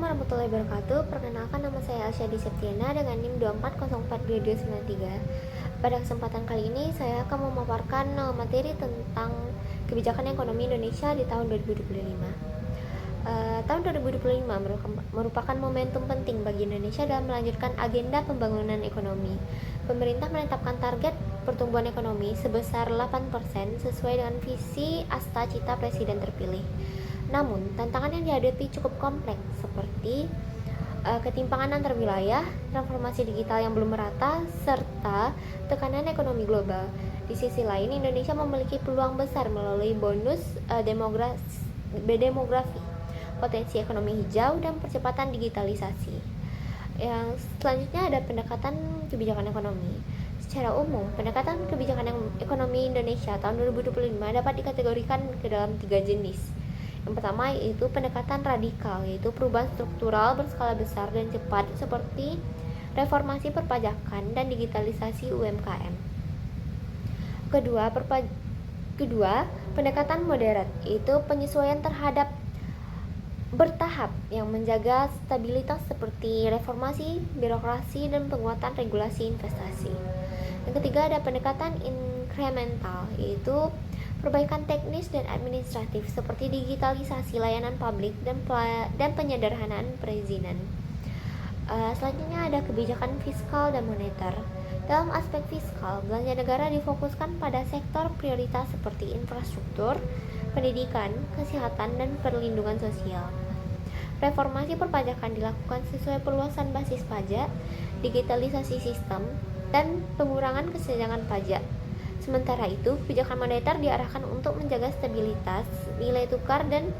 Assalamualaikum warahmatullahi wabarakatuh. Perkenalkan, nama saya Alsyadi Septiana dengan NIM 24042293. Pada kesempatan kali ini saya akan memaparkan materi tentang kebijakan ekonomi Indonesia di tahun 2025. Tahun 2025 merupakan momentum penting bagi Indonesia dalam melanjutkan agenda pembangunan ekonomi. Pemerintah menetapkan target pertumbuhan ekonomi sebesar 8% sesuai dengan visi Asta Cita Presiden terpilih. Namun, tantangan yang dihadapi cukup kompleks seperti ketimpangan antar wilayah, transformasi digital yang belum merata, serta tekanan ekonomi global. Di sisi lain, Indonesia memiliki peluang besar melalui bonus demografi, potensi ekonomi hijau, dan percepatan digitalisasi. Yang selanjutnya ada pendekatan kebijakan ekonomi. Secara umum, pendekatan kebijakan ekonomi Indonesia tahun 2025 dapat dikategorikan ke dalam 3 jenis. Yang pertama yaitu pendekatan radikal, yaitu perubahan struktural berskala besar dan cepat seperti reformasi perpajakan dan digitalisasi UMKM. Kedua, pendekatan moderat, yaitu penyesuaian terhadap bertahap yang menjaga stabilitas seperti reformasi birokrasi dan penguatan regulasi investasi. Yang ketiga ada pendekatan inkremental, yaitu perbaikan teknis dan administratif seperti digitalisasi layanan publik dan penyederhanaan perizinan. Selanjutnya ada kebijakan fiskal dan moneter. Dalam aspek fiskal, belanja negara difokuskan pada sektor prioritas seperti infrastruktur, pendidikan, kesehatan, dan perlindungan sosial. Reformasi perpajakan dilakukan sesuai perluasan basis pajak, digitalisasi sistem, dan pengurangan kesenjangan pajak. Sementara itu, kebijakan moneter diarahkan untuk menjaga stabilitas nilai tukar dan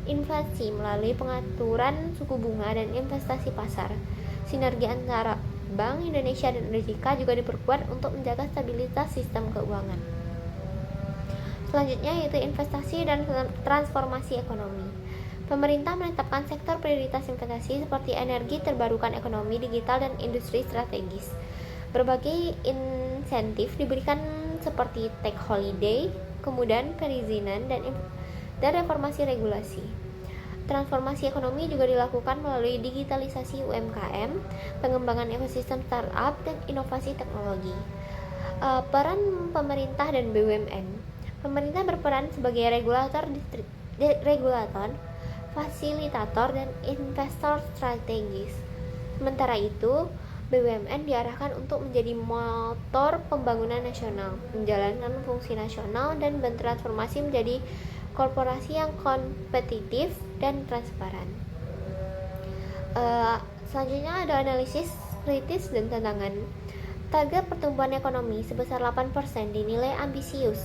inflasi melalui pengaturan suku bunga dan investasi pasar. Sinergi antara Bank Indonesia dan OJK juga diperkuat untuk menjaga stabilitas sistem keuangan. Selanjutnya yaitu investasi dan transformasi ekonomi. Pemerintah menetapkan sektor prioritas investasi seperti energi terbarukan, ekonomi digital, dan industri strategis. Berbagai insentif diberikan seperti tax holiday, kemudahan perizinan, dan reformasi regulasi. Transformasi ekonomi juga dilakukan melalui digitalisasi UMKM, pengembangan ekosistem startup, dan inovasi teknologi. Peran pemerintah dan BUMN. Pemerintah berperan sebagai regulator, fasilitator, dan investor strategis. Sementara itu, BUMN diarahkan untuk menjadi motor pembangunan nasional, menjalankan fungsi nasional, dan bertransformasi menjadi korporasi yang kompetitif dan transparan. Selanjutnya ada analisis kritis dan tantangan. Target pertumbuhan ekonomi sebesar 8% dinilai ambisius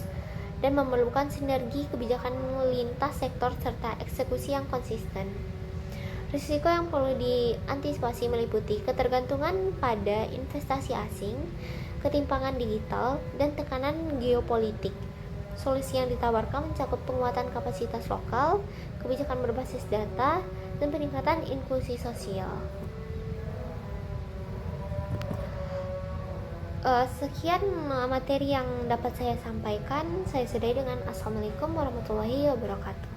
dan memerlukan sinergi kebijakan lintas sektor serta eksekusi yang konsisten. Risiko yang perlu diantisipasi meliputi ketergantungan pada investasi asing, ketimpangan digital, dan tekanan geopolitik. Solusi yang ditawarkan mencakup penguatan kapasitas lokal, kebijakan berbasis data, dan peningkatan inklusi sosial. Sekian materi yang dapat saya sampaikan. Saya sudahi dengan Assalamualaikum warahmatullahi wabarakatuh.